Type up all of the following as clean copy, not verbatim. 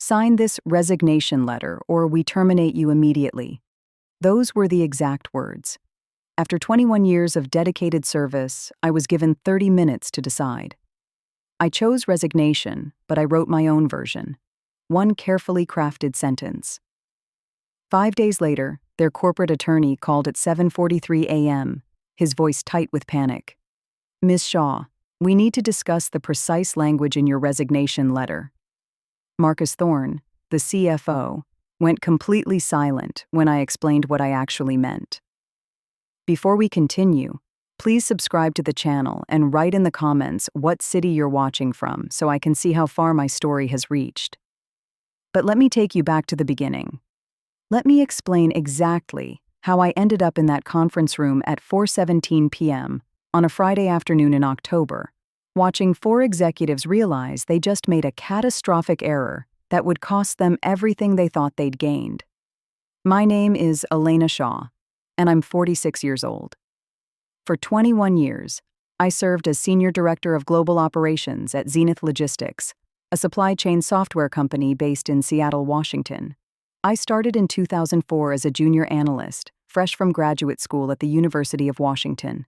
Sign this resignation letter or we terminate you immediately. Those were the exact words. After 21 years of dedicated service, I was given 30 minutes to decide. I chose resignation, but I wrote my own version. One carefully crafted sentence. 5 days later, their corporate attorney called at 7:43 a.m., his voice tight with panic. "Ms. Shaw, we need to discuss the precise language in your resignation letter." Marcus Thorne, the CFO, went completely silent when I explained what I actually meant. Before we continue, please subscribe to the channel and write in the comments what city you're watching from so I can see how far my story has reached. But let me take you back to the beginning. Let me explain exactly how I ended up in that conference room at 4:17 p.m. on a Friday afternoon in October, watching 4 executives realize they just made a catastrophic error that would cost them everything they thought they'd gained. My name is Elena Shaw, and I'm 46 years old. For 21 years, I served as Senior Director of Global Operations at Zenith Logistics, a supply chain software company based in Seattle, Washington. I started in 2004 as a junior analyst, fresh from graduate school at the University of Washington.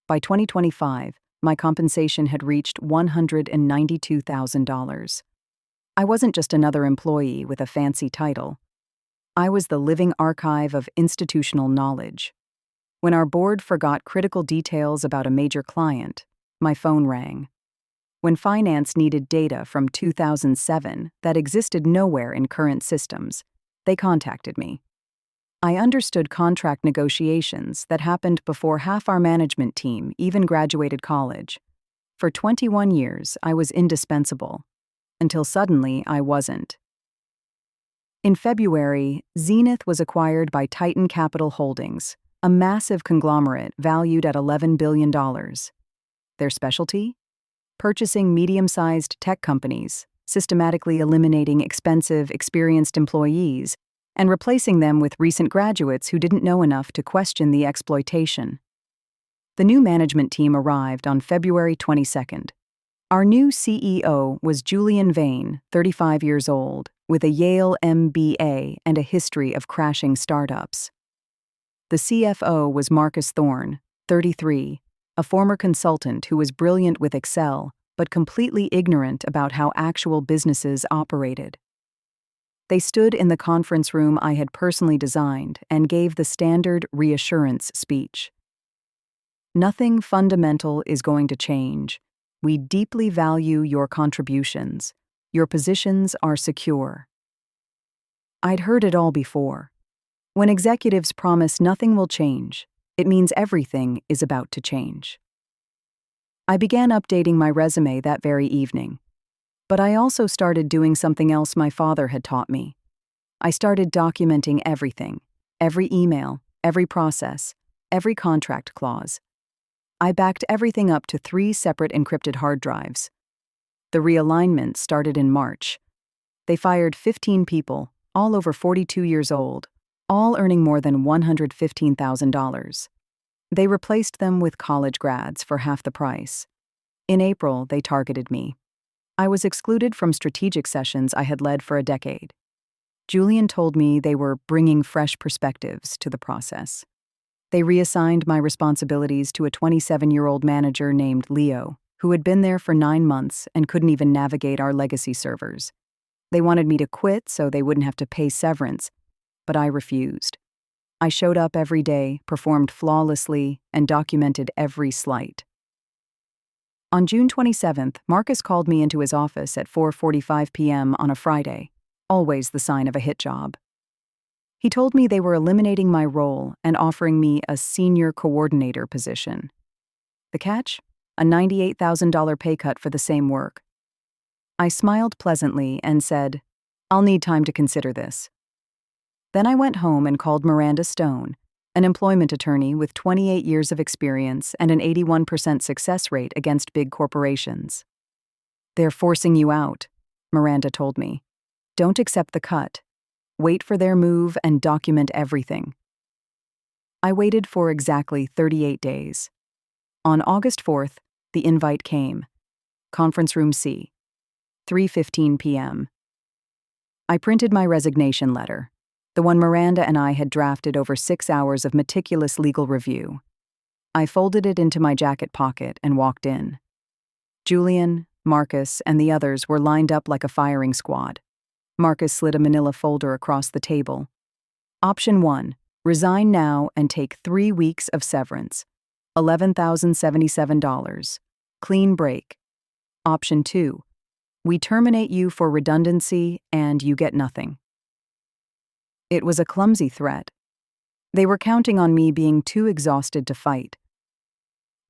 By 2025, my compensation had reached $192,000. I wasn't just another employee with a fancy title. I was the living archive of institutional knowledge. When our board forgot critical details about a major client, my phone rang. When finance needed data from 2007 that existed nowhere in current systems, they contacted me. I understood contract negotiations that happened before half our management team even graduated college. For 21 years, I was indispensable, until suddenly I wasn't. In February, Zenith was acquired by Titan Capital Holdings, a massive conglomerate valued at $11 billion. Their specialty? Purchasing medium-sized tech companies, systematically eliminating expensive, experienced employees, and replacing them with recent graduates who didn't know enough to question the exploitation. The new management team arrived on February 22nd. Our new CEO was Julian Vane, 35 years old, with a Yale MBA and a history of crashing startups. The CFO was Marcus Thorne, 33, a former consultant who was brilliant with Excel, but completely ignorant about how actual businesses operated. They stood in the conference room I had personally designed and gave the standard reassurance speech. "Nothing fundamental is going to change. We deeply value your contributions. Your positions are secure." I'd heard it all before. When executives promise nothing will change, it means everything is about to change. I began updating my resume that very evening. But I also started doing something else my father had taught me. I started documenting everything, every email, every process, every contract clause. I backed everything up to 3 separate encrypted hard drives. The realignment started in March. They fired 15 people, all over 42 years old, all earning more than $115,000. They replaced them with college grads for half the price. In April, they targeted me. I was excluded from strategic sessions I had led for a decade. Julian told me they were bringing fresh perspectives to the process. They reassigned my responsibilities to a 27-year-old manager named Leo, who had been there for 9 months and couldn't even navigate our legacy servers. They wanted me to quit so they wouldn't have to pay severance, but I refused. I showed up every day, performed flawlessly, and documented every slight. On June 27th, Marcus called me into his office at 4:45 p.m. on a Friday, always the sign of a hit job. He told me they were eliminating my role and offering me a senior coordinator position. The catch? A $98,000 pay cut for the same work. I smiled pleasantly and said, "I'll need time to consider this." Then I went home and called Miranda Stone, an employment attorney with 28 years of experience and an 81% success rate against big corporations. "They're forcing you out," Miranda told me. "Don't accept the cut. Wait for their move and document everything." I waited for exactly 38 days. On August 4th, the invite came. Conference Room C, 3:15 p.m. I printed my resignation letter, the one Miranda and I had drafted over 6 hours of meticulous legal review. I folded it into my jacket pocket and walked in. Julian, Marcus, and the others were lined up like a firing squad. Marcus slid a manila folder across the table. Option 1, resign now and take 3 weeks of severance. $11,077. Clean break. Option 2, we terminate you for redundancy and you get nothing. It was a clumsy threat. They were counting on me being too exhausted to fight.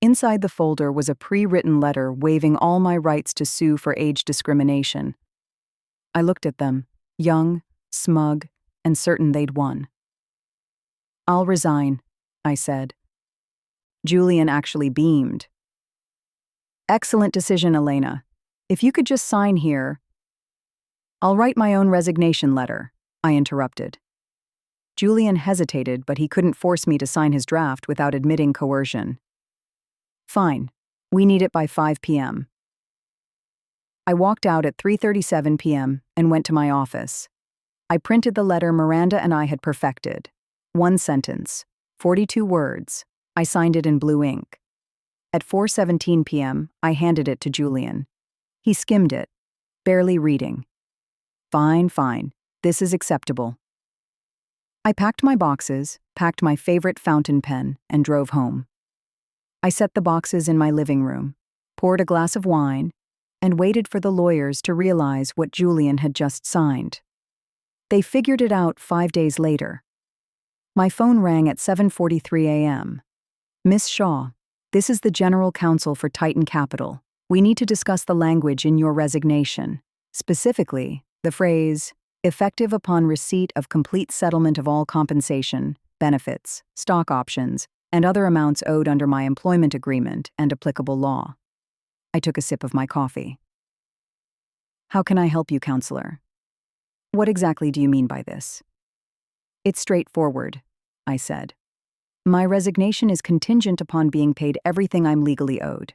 Inside the folder was a pre-written letter waiving all my rights to sue for age discrimination. I looked at them, young, smug, and certain they'd won. "I'll resign," I said. Julian actually beamed. "Excellent decision, Elena. If you could just sign here." "I'll write my own resignation letter," I interrupted. Julian hesitated, but he couldn't force me to sign his draft without admitting coercion. "Fine. We need it by 5 p.m. I walked out at 3:37 p.m. and went to my office. I printed the letter Miranda and I had perfected. 1 sentence, 42 words. I signed it in blue ink. At 4:17 p.m., I handed it to Julian. He skimmed it, barely reading. Fine. This is acceptable." I packed my boxes, packed my favorite fountain pen, and drove home. I set the boxes in my living room, poured a glass of wine, and waited for the lawyers to realize what Julian had just signed. They figured it out 5 days later. My phone rang at 7:43 a.m. "Miss Shaw, this is the General Counsel for Titan Capital. We need to discuss the language in your resignation, specifically the phrase, 'effective upon receipt of complete settlement of all compensation, benefits, stock options, and other amounts owed under my employment agreement and applicable law.'" I took a sip of my coffee. "How can I help you, counselor? What exactly do you mean by this?" "It's straightforward," I said. "My resignation is contingent upon being paid everything I'm legally owed.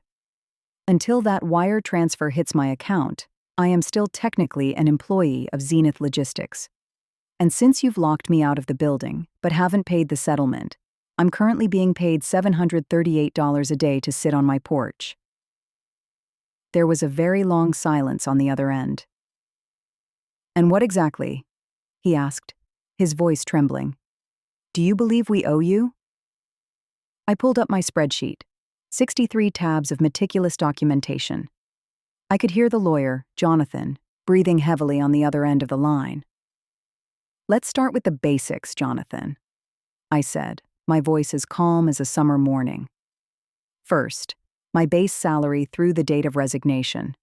Until that wire transfer hits my account, I am still technically an employee of Zenith Logistics. And since you've locked me out of the building but haven't paid the settlement, I'm currently being paid $738 a day to sit on my porch." There was a very long silence on the other end. "And what exactly?" he asked, his voice trembling. "Do you believe we owe you?" I pulled up my spreadsheet, 63 tabs of meticulous documentation. I could hear the lawyer, Jonathan, breathing heavily on the other end of the line. "Let's start with the basics, Jonathan," I said, my voice as calm as a summer morning. "First, my base salary through the date of resignation,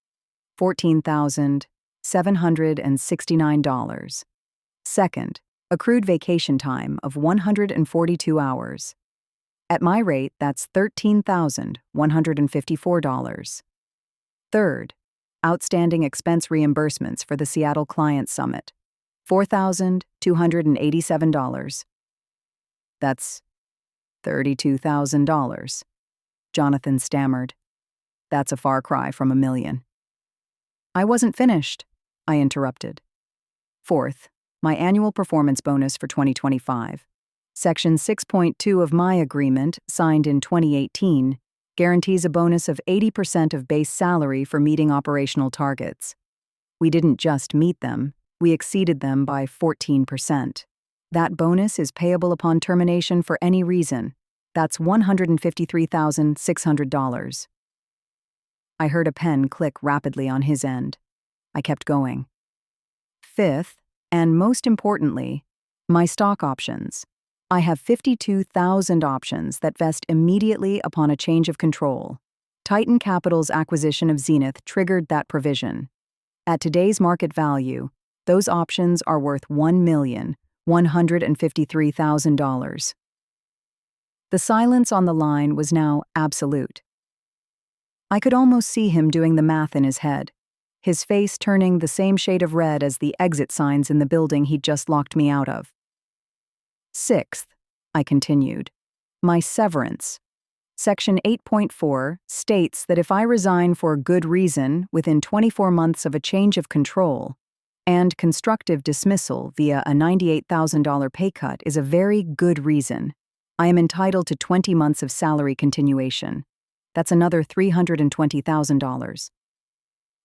$14,769. Second, accrued vacation time of 142 hours. At my rate, that's $13,154. Third, outstanding expense reimbursements for the Seattle Client Summit, $4,287. That's $32,000. Jonathan stammered. "That's a far cry from $1 million. "I wasn't finished," I interrupted. Fourth, my annual performance bonus for 2025. Section 6.2 of my agreement, signed in 2018, guarantees a bonus of 80% of base salary for meeting operational targets. We didn't just meet them, we exceeded them by 14%. That bonus is payable upon termination for any reason. That's $153,600. I heard a pen click rapidly on his end. I kept going. Fifth, and most importantly, my stock options. I have 52,000 options that vest immediately upon a change of control. Titan Capital's acquisition of Zenith triggered that provision. At today's market value, those options are worth $1,153,000. The silence on the line was now absolute. I could almost see him doing the math in his head, his face turning the same shade of red as the exit signs in the building he'd just locked me out of. Sixth, I continued, my severance. Section 8.4 states that if I resign for a good reason within 24 months of a change of control, And constructive dismissal via a $98,000 pay cut is a very good reason. I am entitled to 20 months of salary continuation. That's another $320,000.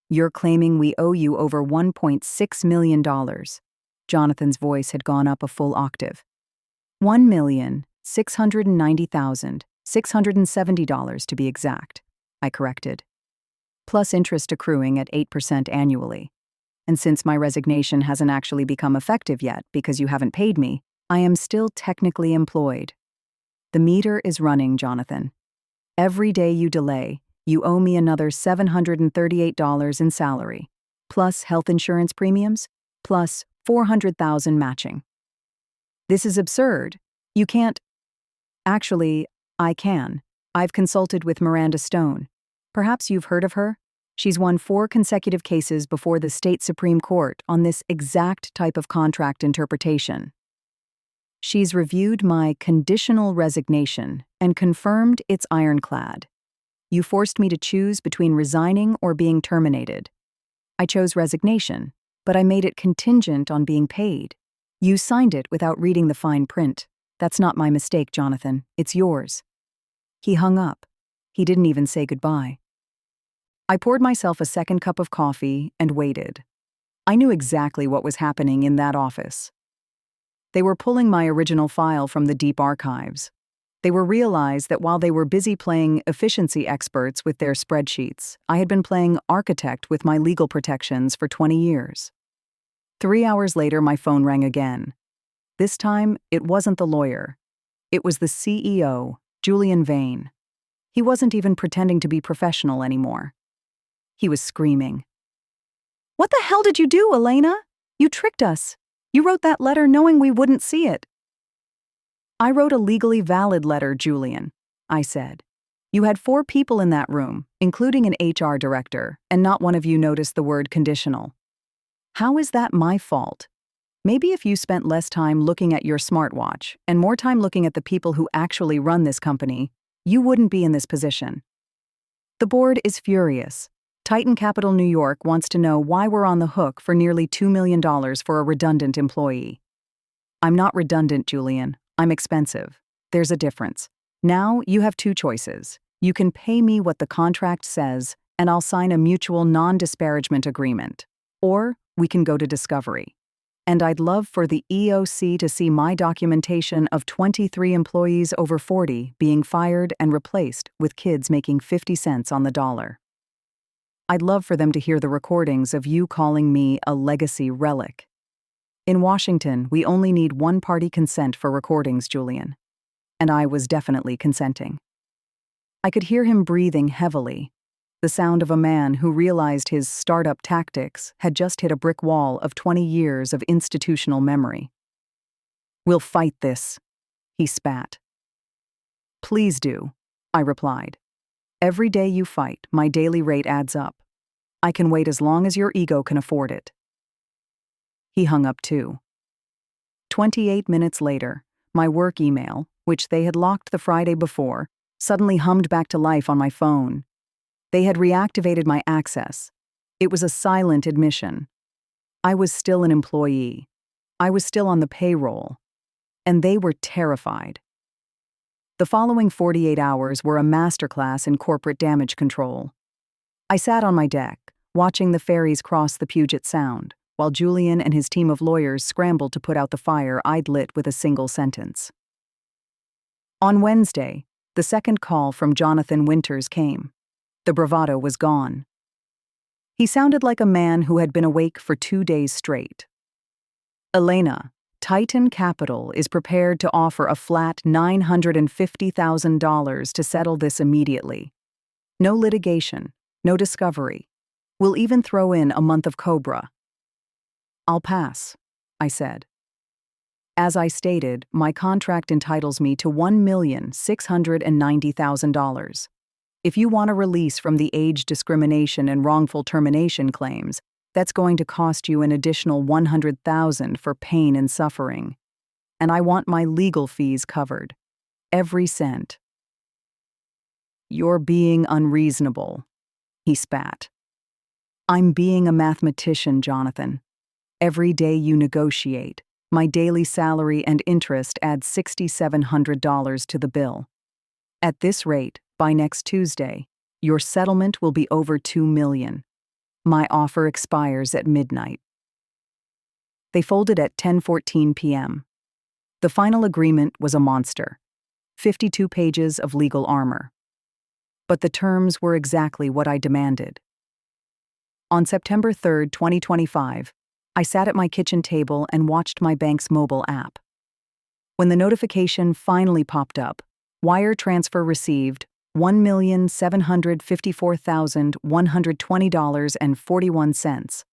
You're claiming we owe you over $1.6 million. Jonathan's voice had gone up a full octave. $1,690,670 to be exact, I corrected. Plus interest accruing at 8% annually. And since my resignation hasn't actually become effective yet because you haven't paid me, I am still technically employed. The meter is running, Jonathan. Every day you delay, you owe me another $738 in salary, plus health insurance premiums, plus $400,000 matching. This is absurd. You can't. Actually, I can. I've consulted with Miranda Stone. Perhaps you've heard of her? She's won 4 consecutive cases before the state Supreme Court on this exact type of contract interpretation. She's reviewed my conditional resignation and confirmed it's ironclad. You forced me to choose between resigning or being terminated. I chose resignation, but I made it contingent on being paid. You signed it without reading the fine print. That's not my mistake, Jonathan. It's yours. He hung up. He didn't even say goodbye. I poured myself a second cup of coffee and waited. I knew exactly what was happening in that office. They were pulling my original file from the deep archives. They were realized that while they were busy playing efficiency experts with their spreadsheets, I had been playing architect with my legal protections for 20 years. 3 hours later, my phone rang again. This time, it wasn't the lawyer. It was the CEO, Julian Vane. He wasn't even pretending to be professional anymore. He was screaming. "What the hell did you do, Elena? You tricked us. You wrote that letter knowing we wouldn't see it." "I wrote a legally valid letter, Julian," I said. "You had 4 people in that room, including an HR director, and not one of you noticed the word conditional. How is that my fault? Maybe if you spent less time looking at your smartwatch and more time looking at the people who actually run this company, you wouldn't be in this position." The board is furious. Titan Capital New York wants to know why we're on the hook for nearly $2 million for a redundant employee. I'm not redundant, Julian. I'm expensive. There's a difference. Now you have 2 choices. You can pay me what the contract says, and I'll sign a mutual non-disparagement agreement. Or we can go to discovery. And I'd love for the EOC to see my documentation of 23 employees over 40 being fired and replaced with kids making 50 cents on the dollar. I'd love for them to hear the recordings of you calling me a legacy relic. In Washington, we only need one-party consent for recordings, Julian. And I was definitely consenting. I could hear him breathing heavily, the sound of a man who realized his startup tactics had just hit a brick wall of 20 years of institutional memory. "We'll fight this," he spat. "Please do," I replied. "Every day you fight, my daily rate adds up. I can wait as long as your ego can afford it." He hung up too. 28 minutes later, my work email, which they had locked the Friday before, suddenly hummed back to life on my phone. They had reactivated my access. It was a silent admission. I was still an employee. I was still on the payroll. And they were terrified. The following 48 hours were a masterclass in corporate damage control. I sat on my deck, watching the ferries cross the Puget Sound, while Julian and his team of lawyers scrambled to put out the fire I'd lit with a single sentence. On Wednesday, the second call from Jonathan Winters came. The bravado was gone. He sounded like a man who had been awake for 2 days straight. "Elena, Titan Capital is prepared to offer a flat $950,000 to settle this immediately. No litigation, no discovery. We'll even throw in a month of COBRA." "I'll pass," I said. As I stated, my contract entitles me to $1,690,000. If you want a release from the age discrimination and wrongful termination claims, that's going to cost you an additional $100,000 for pain and suffering. And I want my legal fees covered. Every cent. "You're being unreasonable," he spat. "I'm being a mathematician, Jonathan. Every day you negotiate, my daily salary and interest add $6,700 to the bill. At this rate, by next Tuesday, your settlement will be over $2 million. My offer expires at midnight. They folded at 10:14 p.m. The final agreement was a monster. 52 pages of legal armor. But the terms were exactly what I demanded. On September 3, 2025, I sat at my kitchen table and watched my bank's mobile app. When the notification finally popped up, wire transfer received $1,754,120.41.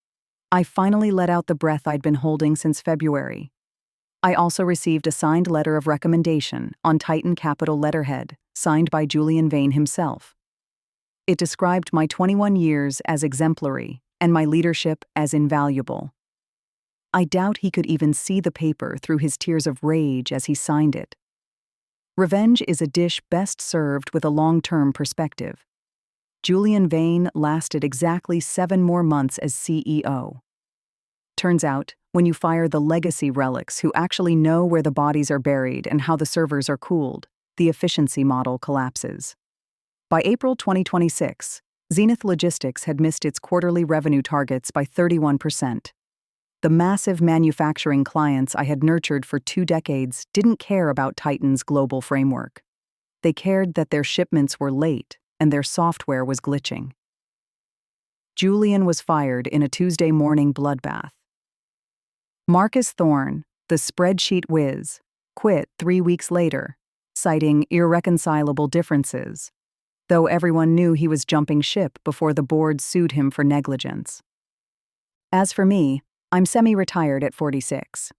I finally let out the breath I'd been holding since February. I also received a signed letter of recommendation on Titan capital letterhead, signed by Julian Vane himself. It described my 21 years as exemplary and my leadership as invaluable. I doubt he could even see the paper through his tears of rage as he signed it. Revenge is a dish best served with a long-term perspective. Julian Vane lasted exactly 7 more months as CEO. Turns out, when you fire the legacy relics who actually know where the bodies are buried and how the servers are cooled, the efficiency model collapses. By April 2026, Zenith Logistics had missed its quarterly revenue targets by 31%. The massive manufacturing clients I had nurtured for 2 decades didn't care about Titan's global framework. They cared that their shipments were late and their software was glitching. Julian was fired in a Tuesday morning bloodbath. Marcus Thorne, the spreadsheet whiz, quit 3 weeks later, citing irreconcilable differences, though everyone knew he was jumping ship before the board sued him for negligence. As for me, I'm semi-retired at 46.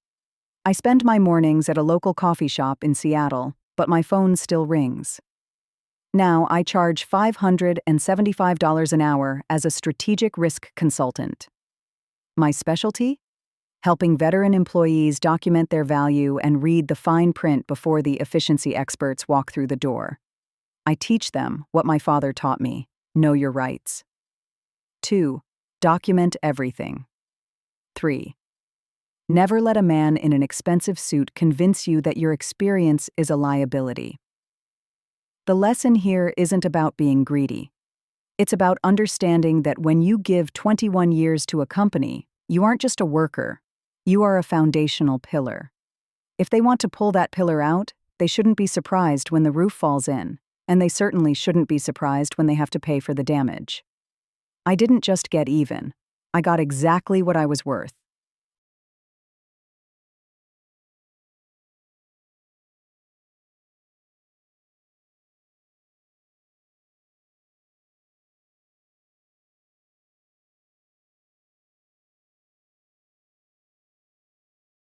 I spend my mornings at a local coffee shop in Seattle, but my phone still rings. Now I charge $575 an hour as a strategic risk consultant. My specialty? Helping veteran employees document their value and read the fine print before the efficiency experts walk through the door. I teach them what my father taught me: know your rights. 2. Document everything. 3. Never let a man in an expensive suit convince you that your experience is a liability. The lesson here isn't about being greedy. It's about understanding that when you give 21 years to a company, you aren't just a worker, you are a foundational pillar. If they want to pull that pillar out, they shouldn't be surprised when the roof falls in, and they certainly shouldn't be surprised when they have to pay for the damage. I didn't just get even. I got exactly what I was worth.